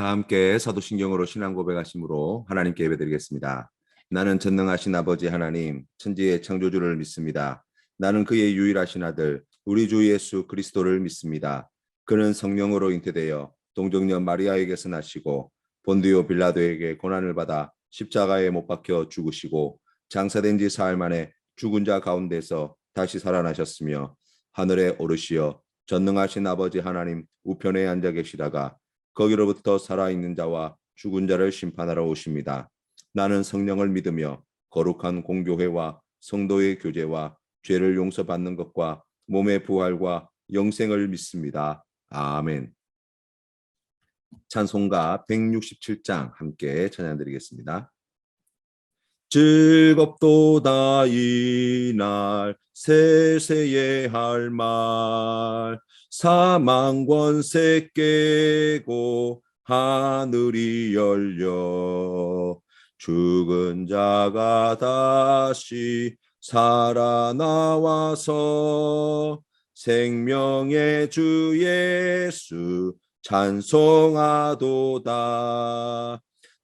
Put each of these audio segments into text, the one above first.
다 함께 사도신경으로 신앙 고백하심으로 하나님께 예배드리겠습니다. 나는 전능하신 아버지 하나님, 천지의 창조주를 믿습니다. 나는 그의 유일하신 아들, 우리 주 예수 그리스도를 믿습니다. 그는 성령으로 잉태되어 동정녀 마리아에게서 나시고 본디오 빌라도에게 고난을 받아 십자가에 못 박혀 죽으시고 장사된 지 사흘 만에 죽은 자 가운데서 다시 살아나셨으며 하늘에 오르시어 전능하신 아버지 하나님 우편에 앉아 계시다가 거기로부터 살아있는 자와 죽은 자를 심판하러 오십니다. 나는 성령을 믿으며 거룩한 공교회와 성도의 교제와 죄를 용서받는 것과 몸의 부활과 영생을 믿습니다. 아멘. 찬송가 167장 함께 찬양드리겠습니다. 즐겁도다 이날 세세에 할 말 사망 권세 깨고 하늘이 열려 죽은 자가 다시 살아나와서 생명의 주 예수 찬송하도다.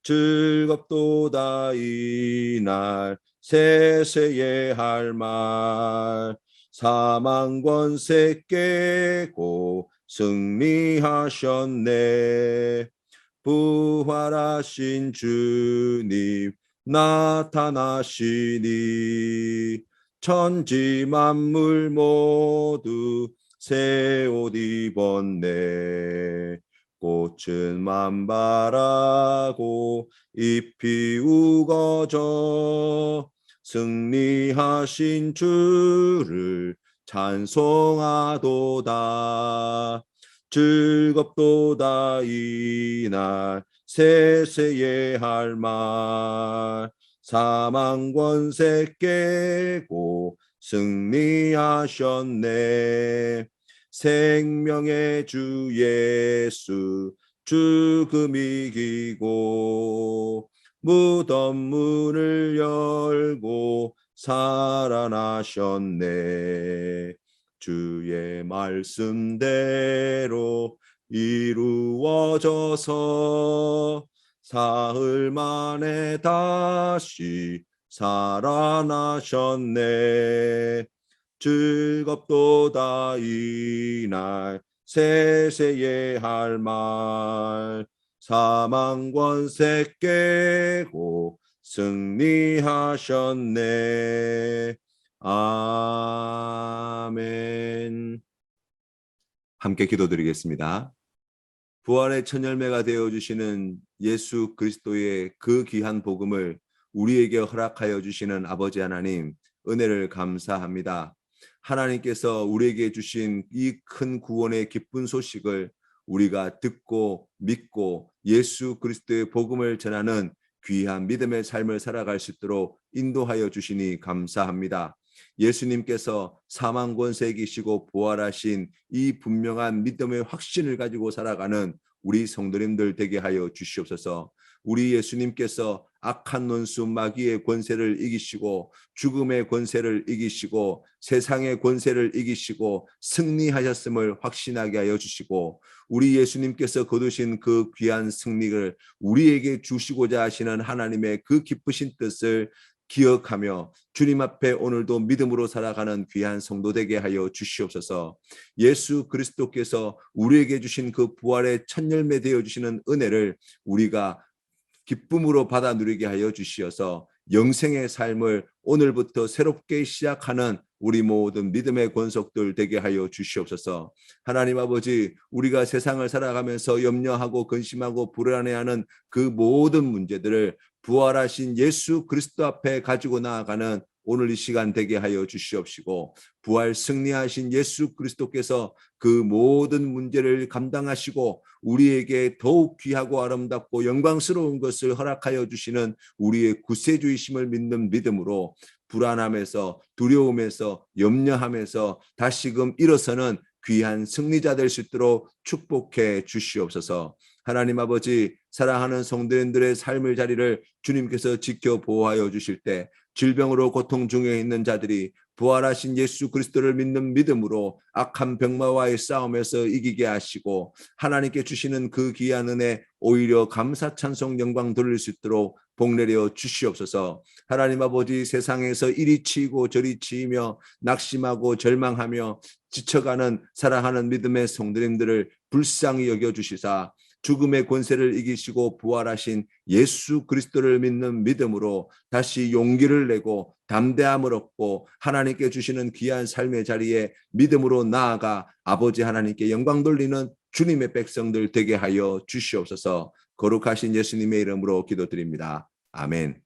즐겁도다 이날 세세에 할 말 사망 권세 깨고 승리하셨네. 부활하신 주님 나타나시니 천지 만물 모두 새 옷 입었네. 꽃은 만발하고 잎이 우거져 승리하신 주를 찬송하도다. 즐겁도다 이날 세세에 할 말 사망 권세 깨고 승리하셨네. 생명의 주 예수 죽음 이기고 무덤 문을 열고 살아나셨네. 주의 말씀대로 이루어져서 사흘 만에 다시 살아나셨네. 즐겁도다 이날 세세에 할 말 사망 권세 깨고 승리하셨네. 아멘. 함께 기도드리겠습니다. 부활의 첫 열매가 되어주시는 예수 그리스도의 그 귀한 복음을 우리에게 허락하여 주시는 아버지 하나님, 은혜를 감사합니다. 하나님께서 우리에게 주신 이 큰 구원의 기쁜 소식을 우리가 듣고 믿고 예수 그리스도의 복음을 전하는 귀한 믿음의 삶을 살아갈 수 있도록 인도하여 주시니 감사합니다. 예수님께서 사망 권세에 계시고 부활하신 이 분명한 믿음의 확신을 가지고 살아가는 우리 성도님들 되게 하여 주시옵소서. 우리 예수님께서 악한 논수 마귀의 권세를 이기시고 죽음의 권세를 이기시고 세상의 권세를 이기시고 승리하셨음을 확신하게 하여 주시고 우리 예수님께서 거두신 그 귀한 승리를 우리에게 주시고자 하시는 하나님의 그 기쁘신 뜻을 기억하며 주님 앞에 오늘도 믿음으로 살아가는 귀한 성도 되게 하여 주시옵소서. 예수 그리스도께서 우리에게 주신 그 부활의 첫 열매 되어 주시는 은혜를 우리가 기쁨으로 받아 누리게 하여 주시어서 영생의 삶을 오늘부터 새롭게 시작하는 우리 모든 믿음의 권속들 되게 하여 주시옵소서. 하나님 아버지, 우리가 세상을 살아가면서 염려하고 근심하고 불안해하는 그 모든 문제들을 부활하신 예수 그리스도 앞에 가지고 나아가는 오늘 이 시간 되게 하여 주시옵시고 부활 승리하신 예수 그리스도께서 그 모든 문제를 감당하시고 우리에게 더욱 귀하고 아름답고 영광스러운 것을 허락하여 주시는 우리의 구세주이심을 믿는 믿음으로 불안함에서 두려움에서 염려함에서 다시금 일어서는 귀한 승리자 될 수 있도록 축복해 주시옵소서. 하나님 아버지, 사랑하는 성도님들의 삶의 자리를 주님께서 지켜 보호하여 주실 때 질병으로 고통 중에 있는 자들이 부활하신 예수 그리스도를 믿는 믿음으로 악한 병마와의 싸움에서 이기게 하시고 하나님께 주시는 그 귀한 은혜 오히려 감사 찬송 영광 돌릴 수 있도록 복내려 주시옵소서. 하나님 아버지, 세상에서 이리 치이고 저리 치이며 낙심하고 절망하며 지쳐가는 사랑하는 믿음의 성도님들을 불쌍히 여겨주시사 죽음의 권세를 이기시고 부활하신 예수 그리스도를 믿는 믿음으로 다시 용기를 내고 담대함을 얻고 하나님께 주시는 귀한 삶의 자리에 믿음으로 나아가 아버지 하나님께 영광 돌리는 주님의 백성들 되게 하여 주시옵소서. 거룩하신 예수님의 이름으로 기도드립니다. 아멘.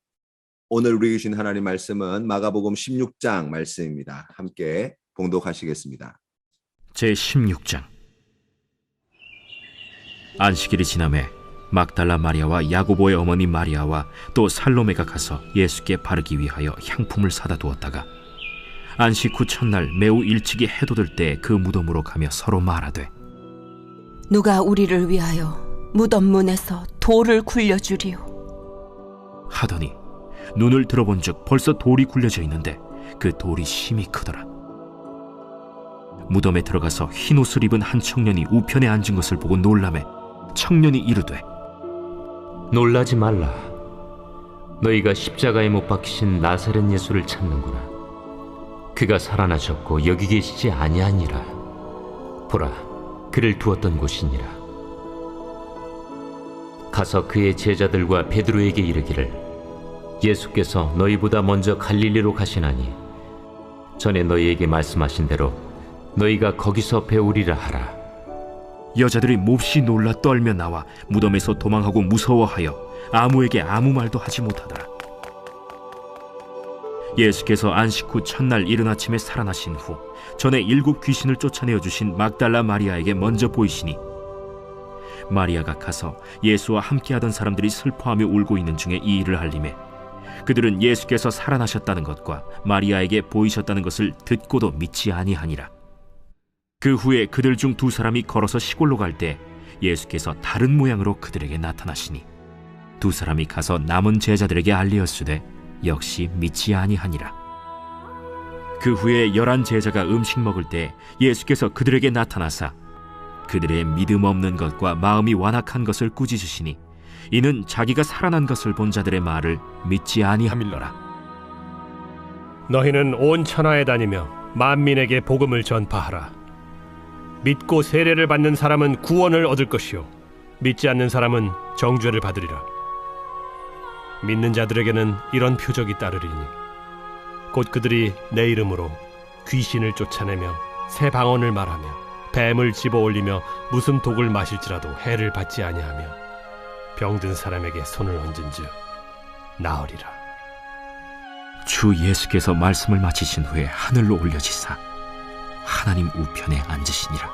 오늘 우리 주신 하나님 말씀은 마가복음 16장 말씀입니다. 함께 봉독하시겠습니다. 제16장. 안식일이 지남에 막달라 마리아와 야고보의 어머니 마리아와 또 살로메가 가서 예수께 바르기 위하여 향품을 사다 두었다가 안식 후 첫날 매우 일찍이 해돋을 때 그 무덤으로 가며 서로 말하되 누가 우리를 위하여 무덤 문에서 돌을 굴려주리요 하더니 눈을 들어본즉 벌써 돌이 굴려져 있는데 그 돌이 심히 크더라. 무덤에 들어가서 흰 옷을 입은 한 청년이 우편에 앉은 것을 보고 놀라매 청년이 이르되 놀라지 말라. 너희가 십자가에 못 박히신 나사렛 예수를 찾는구나. 그가 살아나셨고 여기 계시지 아니하니라. 보라, 그를 두었던 곳이니라. 가서 그의 제자들과 베드로에게 이르기를 예수께서 너희보다 먼저 갈릴리로 가시나니 전에 너희에게 말씀하신 대로 너희가 거기서 배우리라 하라. 여자들이 몹시 놀라 떨며 나와 무덤에서 도망하고 무서워하여 아무에게 아무 말도 하지 못하더라. 예수께서 안식 후 첫날 이른 아침에 살아나신 후 전에 7 귀신을 쫓아내어 주신 막달라 마리아에게 먼저 보이시니 마리아가 가서 예수와 함께하던 사람들이 슬퍼하며 울고 있는 중에 이 일을 알림에 그들은 예수께서 살아나셨다는 것과 마리아에게 보이셨다는 것을 듣고도 믿지 아니하니라. 그 후에 그들 중 2 사람이 걸어서 시골로 갈 때 예수께서 다른 모양으로 그들에게 나타나시니 2 사람이 가서 남은 제자들에게 알리었으되 역시 믿지 아니하니라. 그 후에 11 제자가 음식 먹을 때 예수께서 그들에게 나타나사 그들의 믿음 없는 것과 마음이 완악한 것을 꾸짖으시니 이는 자기가 살아난 것을 본 자들의 말을 믿지 아니함일러라. 너희는 온 천하에 다니며 만민에게 복음을 전파하라. 믿고 세례를 받는 사람은 구원을 얻을 것이요 믿지 않는 사람은 정죄를 받으리라. 믿는 자들에게는 이런 표적이 따르리니 곧 그들이 내 이름으로 귀신을 쫓아내며 새 방언을 말하며 뱀을 집어올리며 무슨 독을 마실지라도 해를 받지 아니하며 병든 사람에게 손을 얹은즉 나으리라. 주 예수께서 말씀을 마치신 후에 하늘로 올려지사 하나님 우편에 앉으시니라.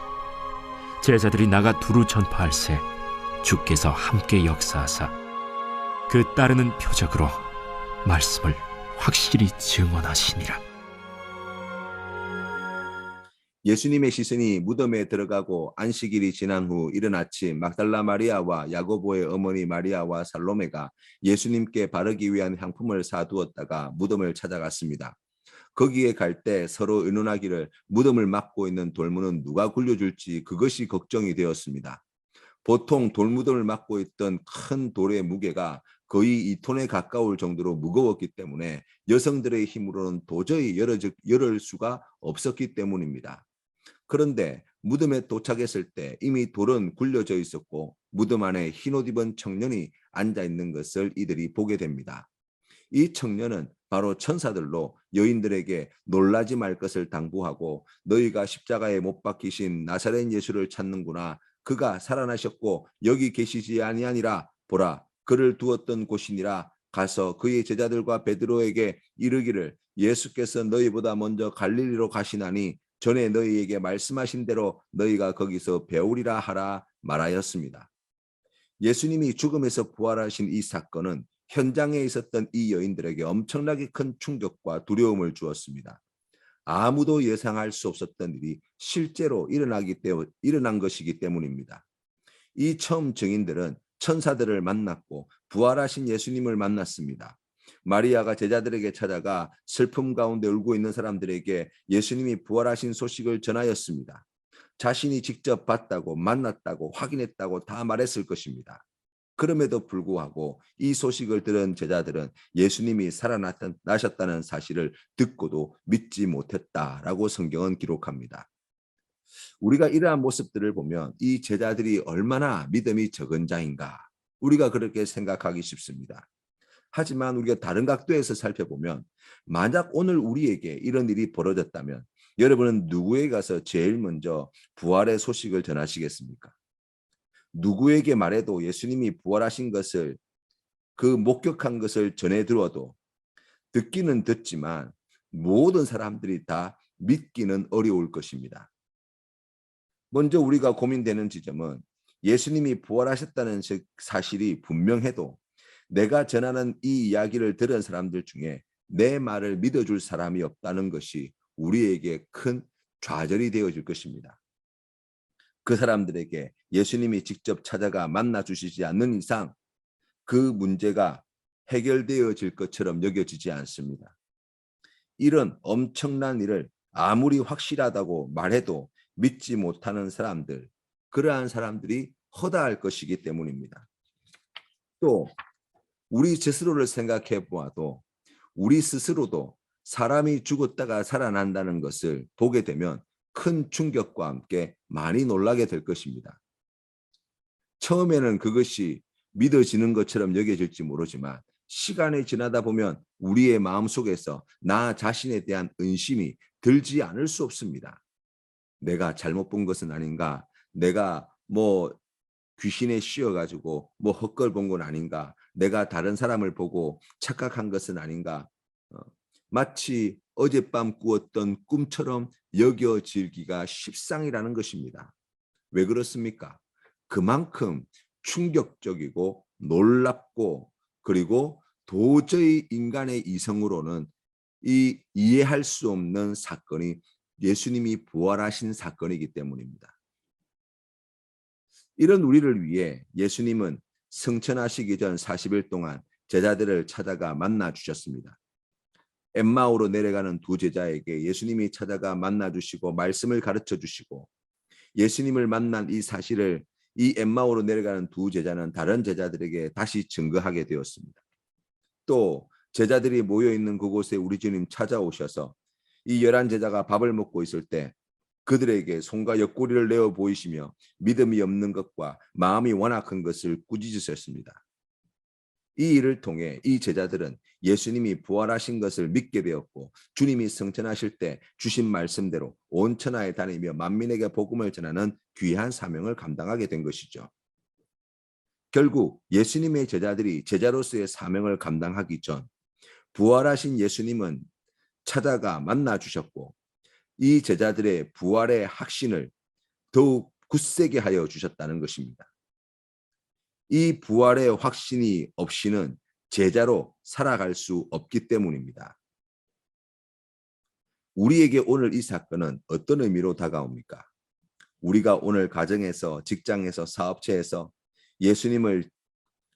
제자들이 나가 두루 전파할새 주께서 함께 역사하사 그 따르는 표적으로 말씀을 확실히 증언하시니라. 예수님의 시선이 무덤에 들어가고 안식일이 지난 후 이른 아침 막달라 마리아와 야고보의 어머니 마리아와 살로메가 예수님께 바르기 위한 향품을 사두었다가 무덤을 찾아갔습니다. 거기에 갈 때 서로 의논하기를 무덤을 막고 있는 돌문은 누가 굴려줄지 그것이 걱정이 되었습니다. 보통 돌무덤을 막고 있던 큰 돌의 무게가 거의 2톤에 가까울 정도로 무거웠기 때문에 여성들의 힘으로는 도저히 열을 수가 없었기 때문입니다. 그런데 무덤에 도착했을 때 이미 돌은 굴려져 있었고 무덤 안에 흰옷 입은 청년이 앉아 있는 것을 이들이 보게 됩니다. 이 청년은 바로 천사들로 여인들에게 놀라지 말 것을 당부하고 너희가 십자가에 못 박히신 나사렛 예수를 찾는구나. 그가 살아나셨고 여기 계시지 아니하니라. 보라, 그를 두었던 곳이니라. 가서 그의 제자들과 베드로에게 이르기를 예수께서 너희보다 먼저 갈릴리로 가시나니 전에 너희에게 말씀하신 대로 너희가 거기서 배우리라 하라 말하였습니다. 예수님이 죽음에서 부활하신 이 사건은 현장에 있었던 이 여인들에게 엄청나게 큰 충격과 두려움을 주었습니다. 아무도 예상할 수 없었던 일이 실제로 일어난 것이기 때문입니다. 이 처음 증인들은 천사들을 만났고 부활하신 예수님을 만났습니다. 마리아가 제자들에게 찾아가 슬픔 가운데 울고 있는 사람들에게 예수님이 부활하신 소식을 전하였습니다. 자신이 직접 봤다고, 만났다고, 확인했다고 다 말했을 것입니다. 그럼에도 불구하고 이 소식을 들은 제자들은 예수님이 살아나셨다는 사실을 듣고도 믿지 못했다라고 성경은 기록합니다. 우리가 이러한 모습들을 보면 이 제자들이 얼마나 믿음이 적은 자인가 우리가 그렇게 생각하기 쉽습니다. 하지만 우리가 다른 각도에서 살펴보면 만약 오늘 우리에게 이런 일이 벌어졌다면 여러분은 누구에게 가서 제일 먼저 부활의 소식을 전하시겠습니까? 누구에게 말해도 예수님이 부활하신 것을 그 목격한 것을 전해 들어도 듣기는 듣지만 모든 사람들이 다 믿기는 어려울 것입니다. 먼저 우리가 고민되는 지점은 예수님이 부활하셨다는 사실이 분명해도 내가 전하는 이 이야기를 들은 사람들 중에 내 말을 믿어줄 사람이 없다는 것이 우리에게 큰 좌절이 되어질 것입니다. 그 사람들에게 예수님이 직접 찾아가 만나 주시지 않는 이상 그 문제가 해결되어질 것처럼 여겨지지 않습니다. 이런 엄청난 일을 아무리 확실하다고 말해도 믿지 못하는 사람들, 그러한 사람들이 허다할 것이기 때문입니다. 또 우리 스스로를 생각해 보아도 우리 스스로도 사람이 죽었다가 살아난다는 것을 보게 되면 큰 충격과 함께 많이 놀라게 될 것입니다. 처음에는 그것이 믿어지는 것처럼 여겨질지 모르지만 시간이 지나다 보면 우리의 마음속에서 나 자신에 대한 의심이 들지 않을 수 없습니다. 내가 잘못 본 것은 아닌가? 내가 귀신에 씌어가지고 헛걸 본 건 아닌가? 내가 다른 사람을 보고 착각한 것은 아닌가? 마치 어젯밤 꾸었던 꿈처럼 여겨지기가 십상이라는 것입니다. 왜 그렇습니까? 그만큼 충격적이고 놀랍고 그리고 도저히 인간의 이성으로는 이해할 수 없는 사건이 예수님이 부활하신 사건이기 때문입니다. 이런 우리를 위해 예수님은 승천하시기 전 40일 동안 제자들을 찾아가 만나 주셨습니다. 엠마오로 내려가는 두 제자에게 예수님이 찾아가 만나 주시고 말씀을 가르쳐 주시고 예수님을 만난 이 사실을 이 엠마오로 내려가는 두 제자는 다른 제자들에게 다시 증거하게 되었습니다. 또 제자들이 모여 있는 그곳에 우리 주님 찾아오셔서 이 11제자가 밥을 먹고 있을 때 그들에게 손과 옆구리를 내어 보이시며 믿음이 없는 것과 마음이 완악한 것을 꾸짖으셨습니다. 이 일을 통해 이 제자들은 예수님이 부활하신 것을 믿게 되었고 주님이 승천하실 때 주신 말씀대로 온 천하에 다니며 만민에게 복음을 전하는 귀한 사명을 감당하게 된 것이죠. 결국 예수님의 제자들이 제자로서의 사명을 감당하기 전 부활하신 예수님은 찾아가 만나 주셨고 이 제자들의 부활의 확신을 더욱 굳세게 하여 주셨다는 것입니다. 이 부활의 확신이 없이는 제자로 살아갈 수 없기 때문입니다. 우리에게 오늘 이 사건은 어떤 의미로 다가옵니까? 우리가 오늘 가정에서, 직장에서, 사업체에서 예수님을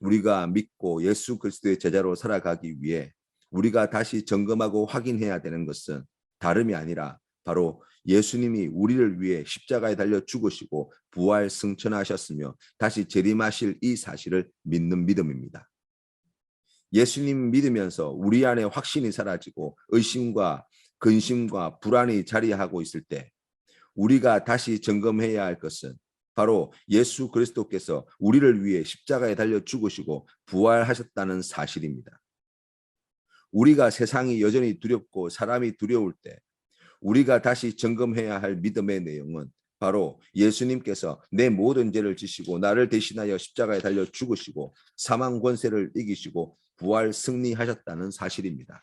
우리가 믿고 예수 그리스도의 제자로 살아가기 위해 우리가 다시 점검하고 확인해야 되는 것은 다름이 아니라 바로 예수님이 우리를 위해 십자가에 달려 죽으시고 부활 승천하셨으며 다시 재림하실 이 사실을 믿는 믿음입니다. 예수님 믿으면서 우리 안에 확신이 사라지고 의심과 근심과 불안이 자리하고 있을 때 우리가 다시 점검해야 할 것은 바로 예수 그리스도께서 우리를 위해 십자가에 달려 죽으시고 부활하셨다는 사실입니다. 우리가 세상이 여전히 두렵고 사람이 두려울 때 우리가 다시 점검해야 할 믿음의 내용은 바로 예수님께서 내 모든 죄를 지시고 나를 대신하여 십자가에 달려 죽으시고 사망 권세를 이기시고 부활 승리하셨다는 사실입니다.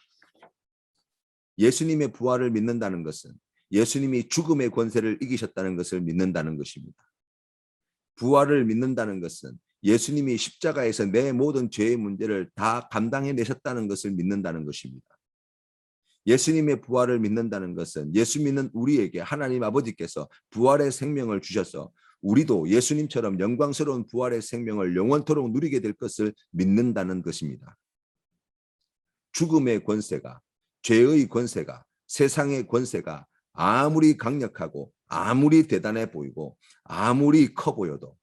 예수님의 부활을 믿는다는 것은 예수님이 죽음의 권세를 이기셨다는 것을 믿는다는 것입니다. 부활을 믿는다는 것은 예수님이 십자가에서 내 모든 죄의 문제를 다 감당해내셨다는 것을 믿는다는 것입니다. 예수님의 부활을 믿는다는 것은 예수 믿는 우리에게 하나님 아버지께서 부활의 생명을 주셔서 우리도 예수님처럼 영광스러운 부활의 생명을 영원토록 누리게 될 것을 믿는다는 것입니다. 죽음의 권세가, 죄의 권세가, 세상의 권세가 아무리 강력하고 아무리 대단해 보이고 아무리 커 보여도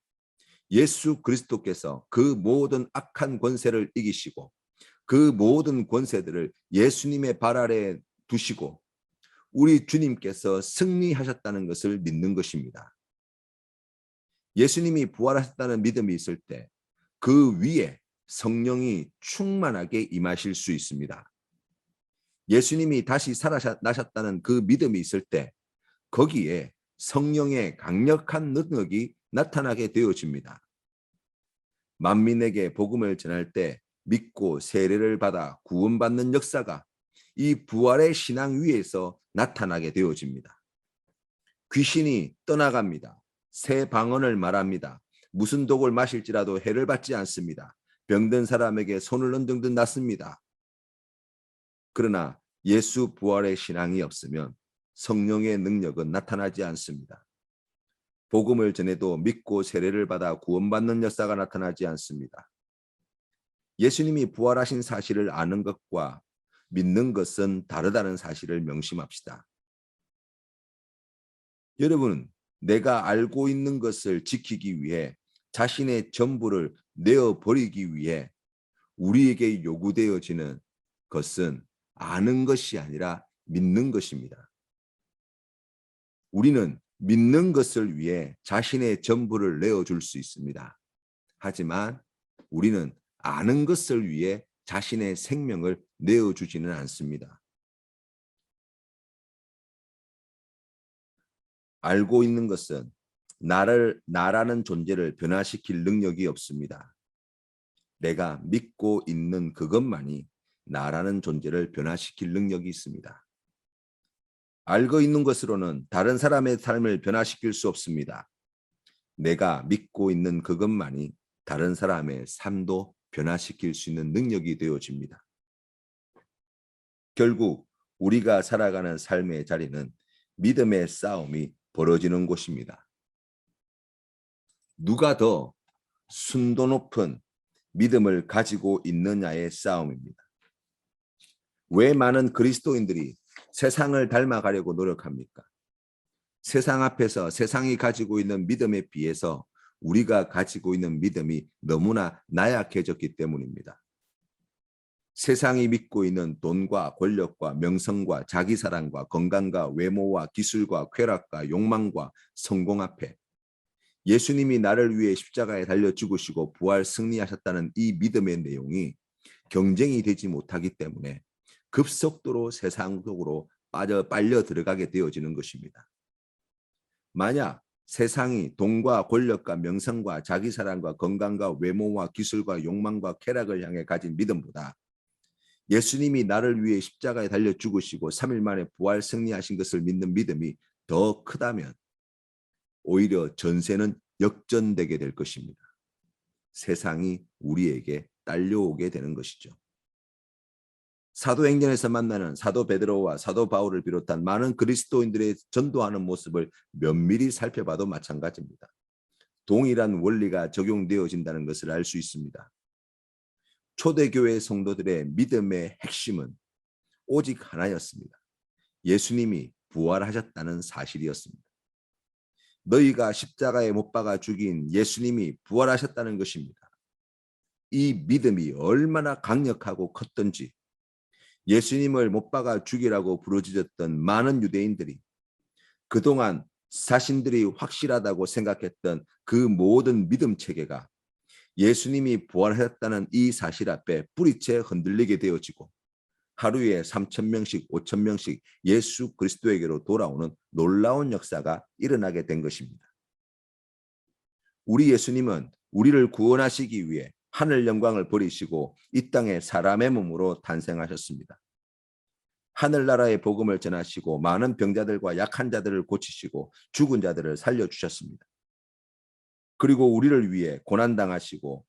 예수 그리스도께서 그 모든 악한 권세를 이기시고 그 모든 권세들을 예수님의 발 아래에 두시고 우리 주님께서 승리하셨다는 것을 믿는 것입니다. 예수님이 부활하셨다는 믿음이 있을 때 그 위에 성령이 충만하게 임하실 수 있습니다. 예수님이 다시 살아나셨다는 그 믿음이 있을 때 거기에 성령의 강력한 능력이 나타나게 되어집니다. 만민에게 복음을 전할 때 믿고 세례를 받아 구원받는 역사가 이 부활의 신앙 위에서 나타나게 되어집니다. 귀신이 떠나갑니다. 새 방언을 말합니다. 무슨 독을 마실지라도 해를 받지 않습니다. 병든 사람에게 손을 얹은 듯 낫습니다. 그러나 예수 부활의 신앙이 없으면 성령의 능력은 나타나지 않습니다. 복음을 전해도 믿고 세례를 받아 구원받는 역사가 나타나지 않습니다. 예수님이 부활하신 사실을 아는 것과 믿는 것은 다르다는 사실을 명심합시다. 여러분, 내가 알고 있는 것을 지키기 위해 자신의 전부를 내어버리기 위해 우리에게 요구되어지는 것은 아는 것이 아니라 믿는 것입니다. 우리는 믿는 것을 위해 자신의 전부를 내어줄 수 있습니다. 하지만 우리는 아는 것을 위해 자신의 생명을 내어주지는 않습니다. 알고 있는 것은 나라는 존재를 변화시킬 능력이 없습니다. 내가 믿고 있는 그것만이 나라는 존재를 변화시킬 능력이 있습니다. 알고 있는 것으로는 다른 사람의 삶을 변화시킬 수 없습니다. 내가 믿고 있는 그것만이 다른 사람의 삶도 변화시킬 수 있는 능력이 되어집니다. 결국 우리가 살아가는 삶의 자리는 믿음의 싸움이 벌어지는 곳입니다. 누가 더 순도 높은 믿음을 가지고 있느냐의 싸움입니다. 왜 많은 그리스도인들이 세상을 닮아가려고 노력합니까? 세상 앞에서 세상이 가지고 있는 믿음에 비해서 우리가 가지고 있는 믿음이 너무나 나약해졌기 때문입니다. 세상이 믿고 있는 돈과 권력과 명성과 자기사랑과 건강과 외모와 기술과 쾌락과 욕망과 성공 앞에 예수님이 나를 위해 십자가에 달려 죽으시고 부활 승리하셨다는 이 믿음의 내용이 경쟁이 되지 못하기 때문에 급속도로 세상 속으로 빨려 들어가게 되어지는 것입니다. 만약 세상이 돈과 권력과 명성과 자기사랑과 건강과 외모와 기술과 욕망과 쾌락을 향해 가진 믿음보다 예수님이 나를 위해 십자가에 달려 죽으시고 3일 만에 부활 승리하신 것을 믿는 믿음이 더 크다면 오히려 전세는 역전되게 될 것입니다. 세상이 우리에게 딸려오게 되는 것이죠. 사도행전에서 만나는 사도 베드로와 사도 바울을 비롯한 많은 그리스도인들의 전도하는 모습을 면밀히 살펴봐도 마찬가지입니다. 동일한 원리가 적용되어진다는 것을 알 수 있습니다. 초대교회 성도들의 믿음의 핵심은 오직 하나였습니다. 예수님이 부활하셨다는 사실이었습니다. 너희가 십자가에 못 박아 죽인 예수님이 부활하셨다는 것입니다. 이 믿음이 얼마나 강력하고 컸던지 예수님을 못 박아 죽이라고 부르짖었던 많은 유대인들이 그동안 자신들이 확실하다고 생각했던 그 모든 믿음 체계가 예수님이 부활하셨다는 이 사실 앞에 뿌리채 흔들리게 되어지고 하루에 3,000명씩 5,000명씩 예수 그리스도에게로 돌아오는 놀라운 역사가 일어나게 된 것입니다. 우리 예수님은 우리를 구원하시기 위해 하늘 영광을 버리시고 이 땅에 사람의 몸으로 탄생하셨습니다. 하늘나라의 복음을 전하시고 많은 병자들과 약한 자들을 고치시고 죽은 자들을 살려주셨습니다. 그리고 우리를 위해 고난당하시고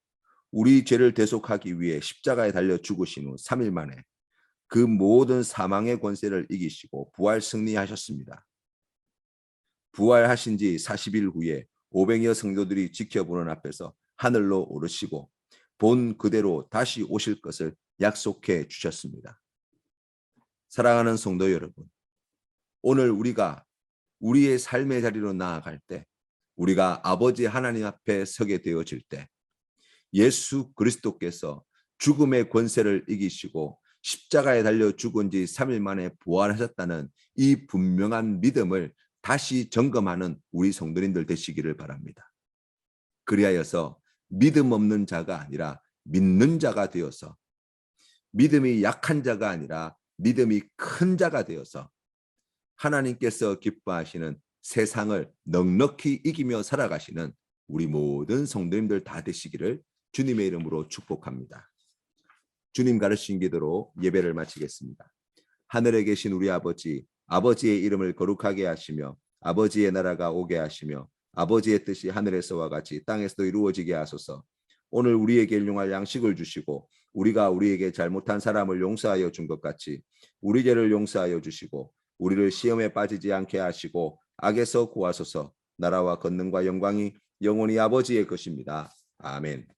우리 죄를 대속하기 위해 십자가에 달려 죽으신 후 3일 만에 그 모든 사망의 권세를 이기시고 부활 승리하셨습니다. 부활하신 지 40일 후에 500여 성도들이 지켜보는 앞에서 하늘로 오르시고 본 그대로 다시 오실 것을 약속해 주셨습니다. 사랑하는 성도 여러분, 오늘 우리가 우리의 삶의 자리로 나아갈 때, 우리가 아버지 하나님 앞에 서게 되어질 때, 예수 그리스도께서 죽음의 권세를 이기시고 십자가에 달려 죽은 지 3일 만에 부활하셨다는 이 분명한 믿음을 다시 점검하는 우리 성도님들 되시기를 바랍니다. 그리하여서 믿음 없는 자가 아니라 믿는 자가 되어서, 믿음이 약한 자가 아니라 믿음이 큰 자가 되어서 하나님께서 기뻐하시는 세상을 넉넉히 이기며 살아가시는 우리 모든 성도님들 다 되시기를 주님의 이름으로 축복합니다. 주님 가르치신 기도로 예배를 마치겠습니다. 하늘에 계신 우리 아버지, 아버지의 이름을 거룩하게 하시며 아버지의 나라가 오게 하시며 아버지의 뜻이 하늘에서와 같이 땅에서도 이루어지게 하소서. 오늘 우리에게 일용할 양식을 주시고 우리가 우리에게 잘못한 사람을 용서하여 준 것 같이 우리 죄를 용서하여 주시고 우리를 시험에 빠지지 않게 하시고 악에서 구하소서. 나라와 권능과 영광이 영원히 아버지의 것입니다. 아멘.